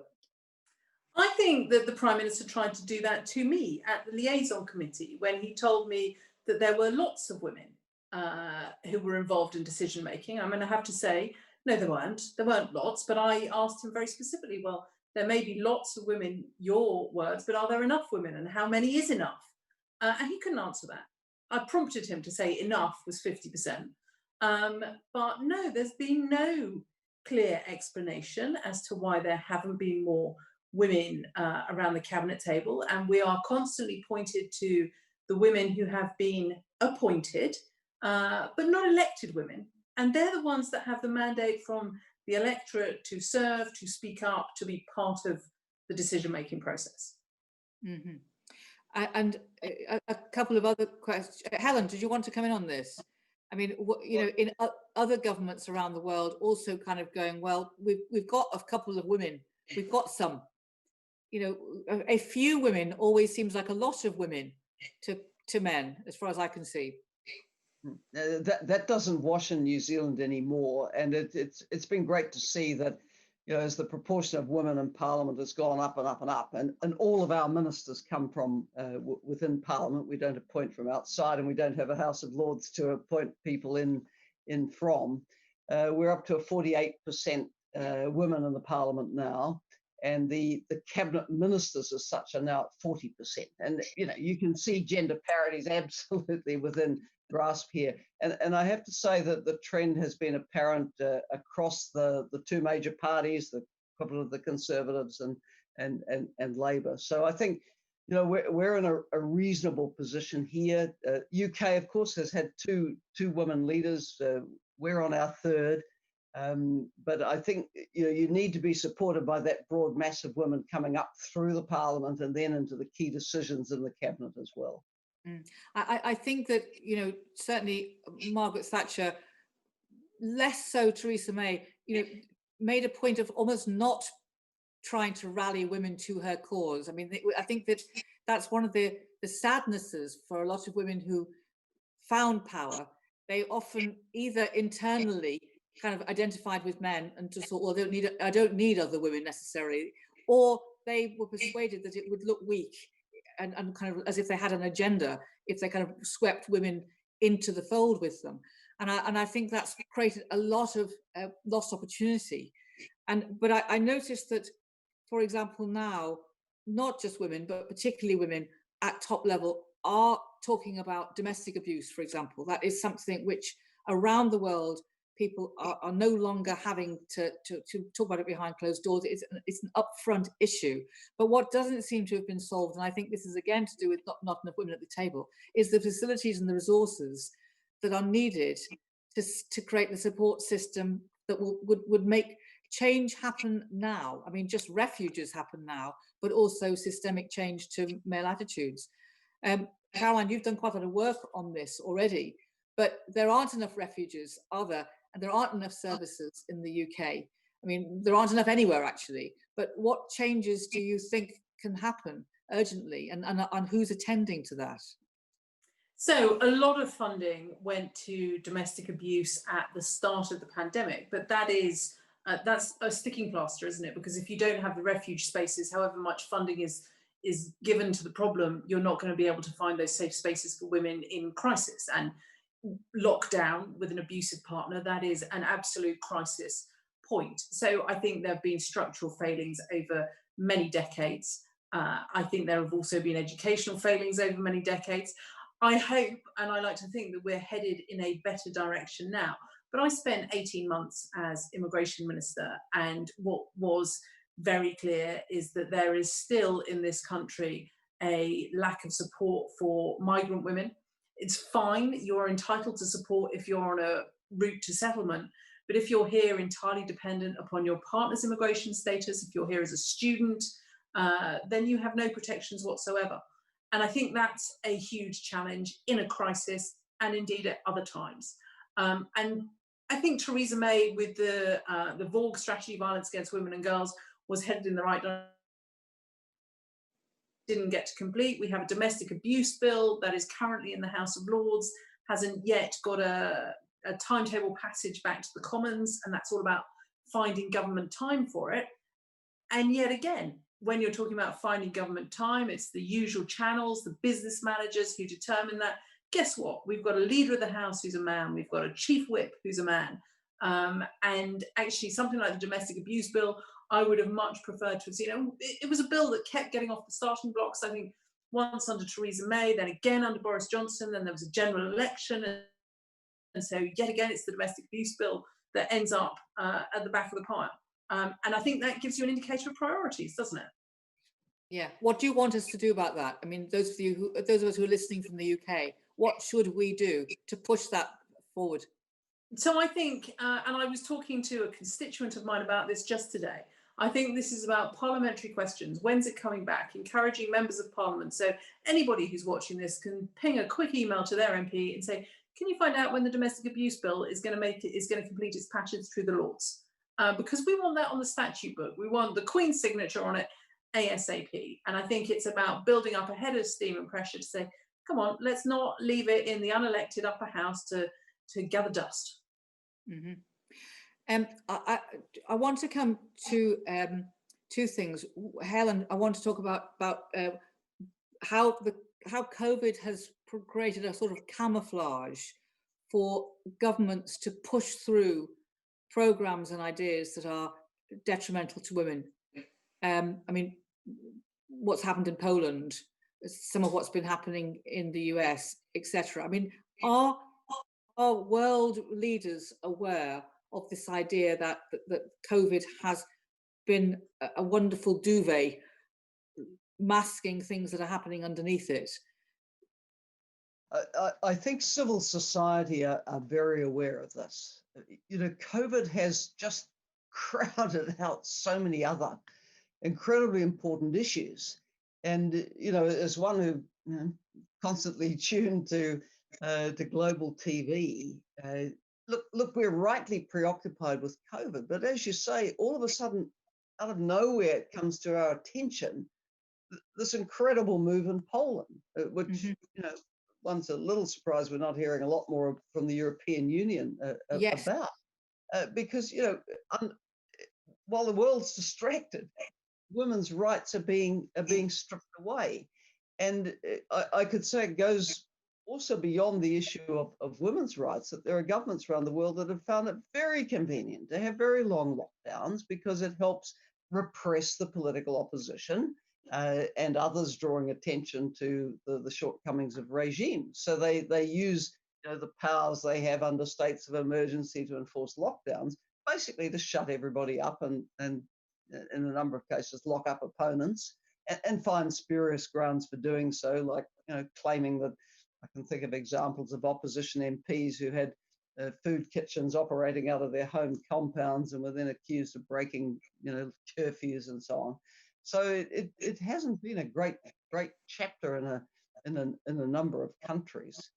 I think that the Prime Minister tried to do that to me at the liaison committee when he told me that there were lots of women who were involved in decision making. I mean, I have to say, no, there weren't lots, but I asked him very specifically, well, there may be lots of women, your words, but are there enough women, and how many is enough? And he couldn't answer that. I prompted him to say enough was 50%. But no, there's been no clear explanation as to why there haven't been more women around the cabinet table. And we are constantly pointed to the women who have been appointed, but not elected women. And they're the ones that have the mandate from the electorate to serve, to speak up, to be part of the decision-making process. Mm-hmm. And a couple of other questions. Helen, did you want to come in on this? I mean, you know, in other governments around the world also kind of going, well, we've got a couple of women, we've got some, you know, a few women always seems like a lot of women to men, as far as I can see. That doesn't wash in New Zealand anymore, and it's been great to see that, you know, as the proportion of women in Parliament has gone up and up and up, and all of our ministers come from within Parliament. We don't appoint from outside, and we don't have a House of Lords to appoint people in from. We're up to a 48% women in the Parliament now, and the cabinet ministers as such are now at 40%. And you know, you can see gender parity is absolutely within grasp here, and I have to say that the trend has been apparent across the two major parties, the equivalent of the Conservatives and Labour. So I think, you know, we're in a reasonable position here. UK, of course, has had two women leaders. We're on our third, but I think, you know, you need to be supported by that broad mass of women coming up through the Parliament and then into the key decisions in the cabinet as well. I think that, you know, certainly Margaret Thatcher, less so Theresa May, you know, made a point of almost not trying to rally women to her cause. I mean, I think that that's one of the sadnesses for a lot of women who found power. They often either internally kind of identified with men and just thought, well, I don't need other women necessarily, or they were persuaded that it would look weak and kind of as if they had an agenda if they kind of swept women into the fold with them. And I think that's created a lot of lost opportunity. But I noticed that, for example, now, not just women, but particularly women at top level are talking about domestic abuse, for example. That is something which around the world people are no longer having to talk about it behind closed doors. It's an upfront issue. But what doesn't seem to have been solved, and I think this is again to do with not enough women at the table, is the facilities and the resources that are needed to create the support system that would make change happen now. I mean, just refuges happen now, but also systemic change to male attitudes. Caroline, you've done quite a lot of work on this already, but there aren't enough refuges, are there? And there aren't enough services in the UK. I mean, there aren't enough anywhere, actually. But what changes do you think can happen urgently, and who's attending to that? So a lot of funding went to domestic abuse at the start of the pandemic, but that's a sticking plaster, isn't it? Because if you don't have the refuge spaces, however much funding is given to the problem, you're not going to be able to find those safe spaces for women in crisis. And lockdown with an abusive partner, that is an absolute crisis point. So I think there have been structural failings over many decades. I think there have also been educational failings over many decades. I hope, and I like to think, that we're headed in a better direction now. But I spent 18 months as immigration minister, and what was very clear is that there is still in this country a lack of support for migrant women. It's fine, you're entitled to support if you're on a route to settlement, but if you're here entirely dependent upon your partner's immigration status, if you're here as a student, then you have no protections whatsoever. And I think that's a huge challenge in a crisis, and indeed at other times. And I think Theresa May, with the VAUG strategy, violence against women and girls, was headed in the right direction. Didn't get to complete. We have a domestic abuse bill that is currently in the House of Lords, hasn't yet got a timetable passage back to the Commons, and that's all about finding government time for it. And yet again, when you're talking about finding government time, it's the usual channels, the business managers who determine that. Guess what? We've got a leader of the House who's a man. We've got a chief whip who's a man. And actually something like the domestic abuse bill, I would have much preferred to have seen. It was a bill that kept getting off the starting blocks, I think, once under Theresa May, then again under Boris Johnson, then there was a general election. And so yet again, it's the domestic abuse bill that ends up at the back of the pile. And I think that gives you an indicator of priorities, doesn't it? Yeah. What do you want us to do about that? I mean, those of us who are listening from the UK, what should we do to push that forward? So I think, and I was talking to a constituent of mine about this just today, I think this is about parliamentary questions. When's it coming back? Encouraging members of parliament. So anybody who's watching this can ping a quick email to their MP and say, can you find out when the domestic abuse bill is going to complete its passage through the Lords? Because we want that on the statute book. We want the Queen's signature on it ASAP. And I think it's about building up a head of steam and pressure to say, come on, let's not leave it in the unelected upper house to gather dust. Mm-hmm. I want to come to two things. Helen, I want to talk about how COVID has created a sort of camouflage for governments to push through programs and ideas that are detrimental to women. I mean, what's happened in Poland, some of what's been happening in the US, etc. I mean, are world leaders aware of this idea that COVID has been a wonderful duvet masking things that are happening underneath it? I think civil society are very aware of this. You know, COVID has just crowded out so many other incredibly important issues. And, you know, as one who constantly tuned to global TV, look, we're rightly preoccupied with COVID, but as you say, all of a sudden, out of nowhere, it comes to our attention, this incredible move in Poland, which, you know, one's a little surprised we're not hearing a lot more from the European Union Yes. about. Because, you know, while the world's distracted, women's rights are being stripped away. And I could say it goes also beyond the issue of women's rights, that there are governments around the world that have found it very convenient to have very long lockdowns because it helps repress the political opposition and others drawing attention to the shortcomings of regimes. So they use, you know, the powers they have under states of emergency to enforce lockdowns, basically to shut everybody up and in a number of cases lock up opponents and find spurious grounds for doing so, like, you know, claiming that I can think of examples of opposition MPs who had food kitchens operating out of their home compounds and were then accused of breaking, you know, curfews and so on. So it hasn't been a great chapter in a number of countries,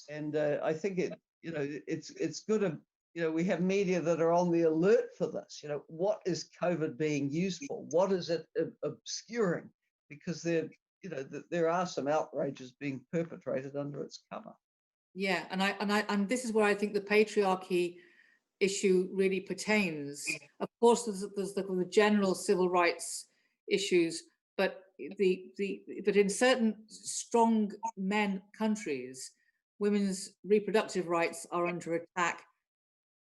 and I think it's good of, you know, we have media that are on the alert for this. You know, what is COVID being used for? What is it obscuring? Because there are some outrages being perpetrated under its cover. Yeah, and this is where I think the patriarchy issue really pertains. Of course, there's the general civil rights issues, but in certain strong men countries, women's reproductive rights are under attack.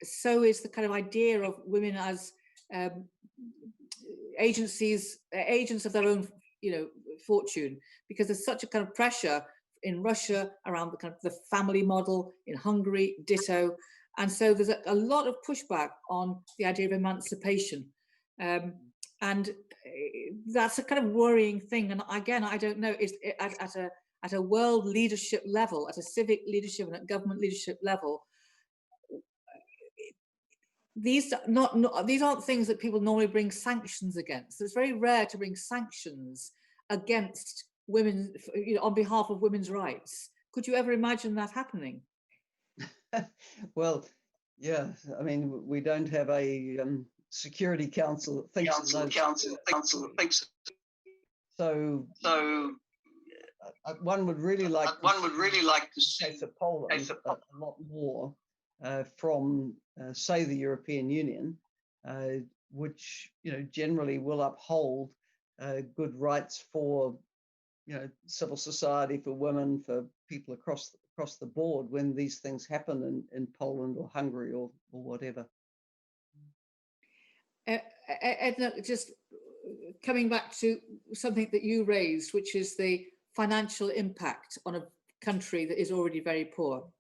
So is the kind of idea of women as agents of their own fortune, because there's such a kind of pressure in Russia around the kind of the family model, in Hungary, ditto. And so there's a lot of pushback on the idea of emancipation. And that's a kind of worrying thing. And again, I don't know, is at a world leadership level, at a civic leadership and at government leadership level, these aren't things that people normally bring sanctions against. It's very rare to bring sanctions against women, on behalf of women's rights. Could you ever imagine that happening? Well, yeah. I mean, we don't have a Security Council that thinks that thinks. So one would really like to see Poland a lot more from, say, the European Union, which generally will uphold good rights for civil society, for women, for people across the board when these things happen in Poland or Hungary or whatever. Edna, just coming back to something that you raised, which is the financial impact on a country that is already very poor.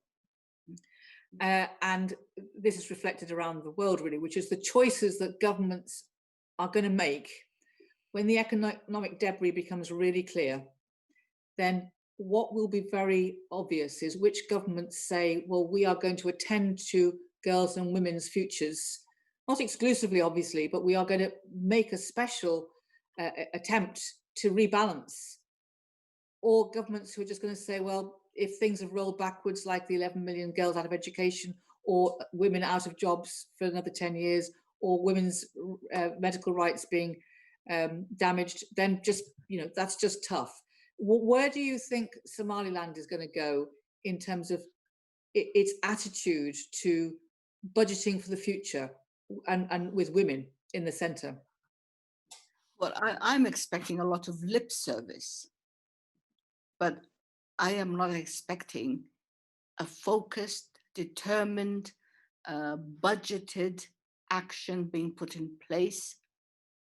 And this is reflected around the world, really, which is the choices that governments are going to make when the economic debris becomes really clear. Then what will be very obvious is which governments say, well, we are going to attend to girls' and women's futures, not exclusively, obviously, but we are going to make a special attempt to rebalance. Or governments who are just going to say, well, if things have rolled backwards, like the 11 million girls out of education, or women out of jobs for another 10 years, or women's medical rights being damaged, then just, that's just tough. Where do you think Somaliland is going to go in terms of its attitude to budgeting for the future and with women in the centre? Well, I'm expecting a lot of lip service, but I am not expecting a focused, determined, budgeted action being put in place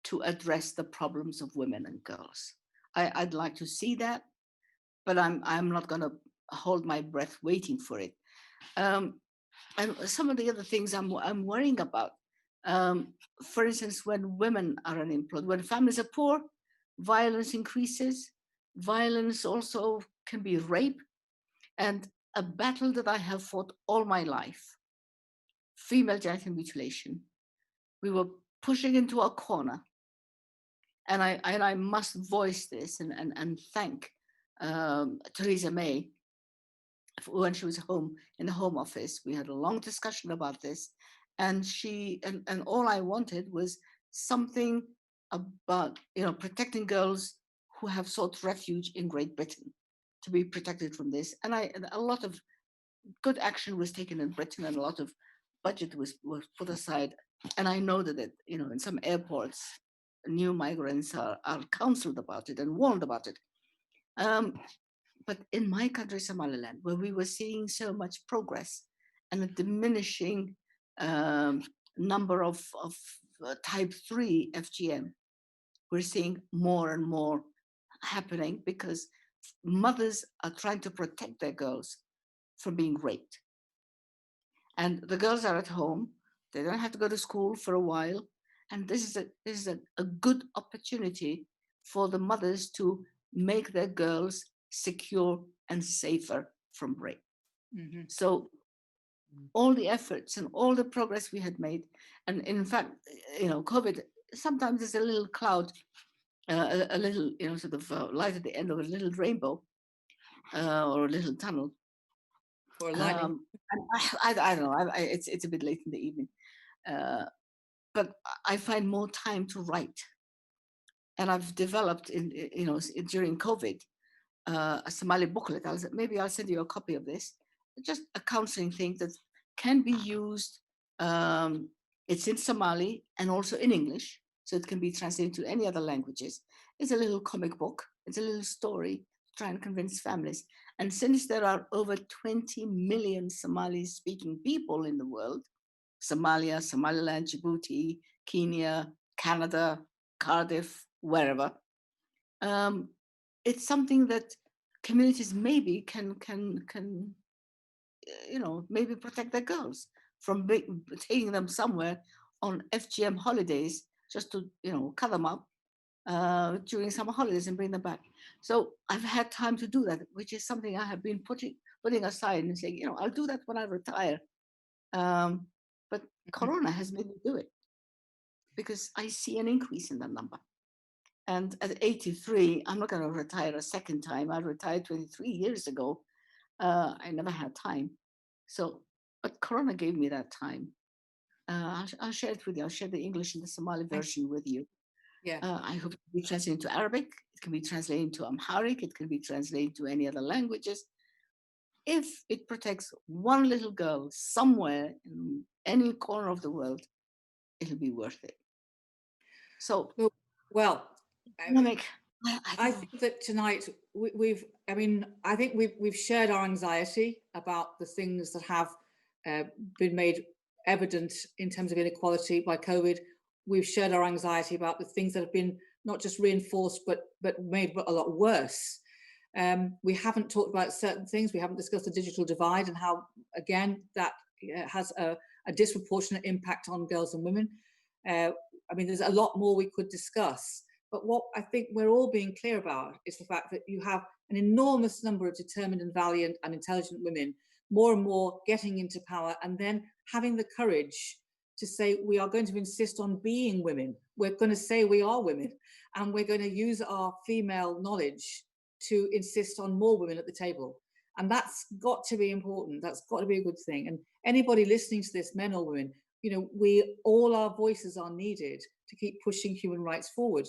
to address the problems of women and girls. I'd like to see that, but I'm not going to hold my breath waiting for it. And some of the other things I'm worrying about, for instance, when women are unemployed, when families are poor, violence increases. Violence also can be rape. And a battle that I have fought all my life, female genital mutilation, we were pushing into a corner. And I must voice this and thank Theresa May. When she was home in the Home Office, we had a long discussion about this, and and all I wanted was something about protecting girls who have sought refuge in Great Britain, to be protected from this. And a lot of good action was taken in Britain, and a lot of budget was put aside. And I know that in some airports, new migrants are counseled about it and warned about it. But in my country, Somaliland, where we were seeing so much progress and a diminishing number of type 3 FGM, we're seeing more and more happening because mothers are trying to protect their girls from being raped. And the girls are at home. They don't have to go to school for a while. And this is a good opportunity for the mothers to make their girls secure and safer from rape. Mm-hmm. So all the efforts and all the progress we had made, and in fact, COVID sometimes is a little cloud, a little, sort of light at the end of a little rainbow, or a little tunnel. Or a lightning. I don't know. It's a bit late in the evening, but I find more time to write, and I've developed during COVID a Somali booklet. Maybe I'll send you a copy of this. Just a counseling thing that can be used. It's in Somali and also in English, so it can be translated to any other languages. It's a little comic book. It's a little story to try and convince families. And since there are over 20 million Somali-speaking people in the world, Somalia, Somaliland, Djibouti, Kenya, Canada, Cardiff, wherever, it's something that communities maybe can maybe protect their girls from taking them somewhere on FGM holidays just to cut them up during summer holidays and bring them back. So I've had time to do that, which is something I have been putting aside and saying, I'll do that when I retire. But Corona has made me do it because I see an increase in that number. And at 83, I'm not going to retire a second time. I retired 23 years ago. I never had time. So, but Corona gave me that time. I'll share it with you. I'll share the English and the Somali version with you. Yeah. I hope it can be translated into Arabic. It can be translated into Amharic. It can be translated to any other languages. If it protects one little girl somewhere in any corner of the world, it'll be worth it. So, well, I think that tonight I think we've shared our anxiety about the things that have been made evident in terms of inequality by COVID. We've shared our anxiety about the things that have been not just reinforced but made a lot worse. We haven't talked about certain things. We haven't discussed the digital divide and how, again, that has a disproportionate impact on girls and women. There's a lot more we could discuss. But what I think we're all being clear about is the fact that you have an enormous number of determined and valiant and intelligent women, more and more getting into power, and then having the courage to say, we are going to insist on being women. We're going to say we are women, and we're going to use our female knowledge to insist on more women at the table. And that's got to be important. That's got to be a good thing. And anybody listening to this, men or women, all our voices are needed to keep pushing human rights forward.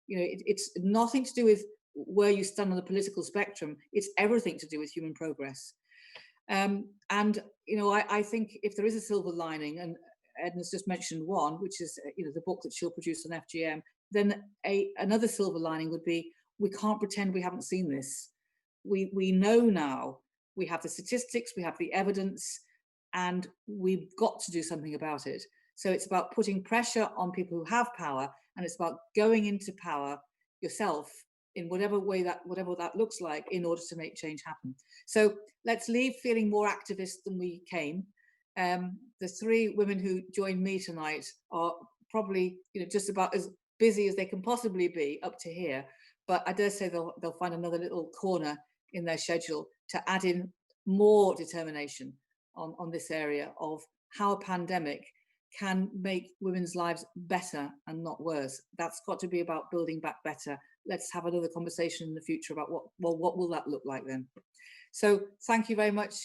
It's nothing to do with where you stand on the political spectrum. It's everything to do with human progress. I think if there is a silver lining, and Edna's just mentioned one, which is the book that she'll produce on FGM, then another silver lining would be, we can't pretend we haven't seen this. We know now, we have the statistics, we have the evidence, and we've got to do something about it. So it's about putting pressure on people who have power, and it's about going into power yourself in whatever that looks like, in order to make change happen. So let's leave feeling more activist than we came. The three women who joined me tonight are probably just about as busy as they can possibly be up to here, but I dare say they'll find another little corner in their schedule to add in more determination on this area of how a pandemic can make women's lives better and not worse. That's got to be about building back better. Let's have another conversation in the future about what will that look like then. So thank you very much,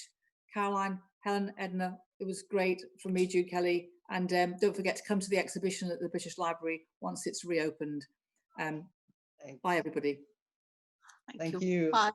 Caroline, Helen, Edna. It was great from me, Jude Kelly. And don't forget to come to the exhibition at the British Library once it's reopened. Bye, everybody. Thank you. Bye.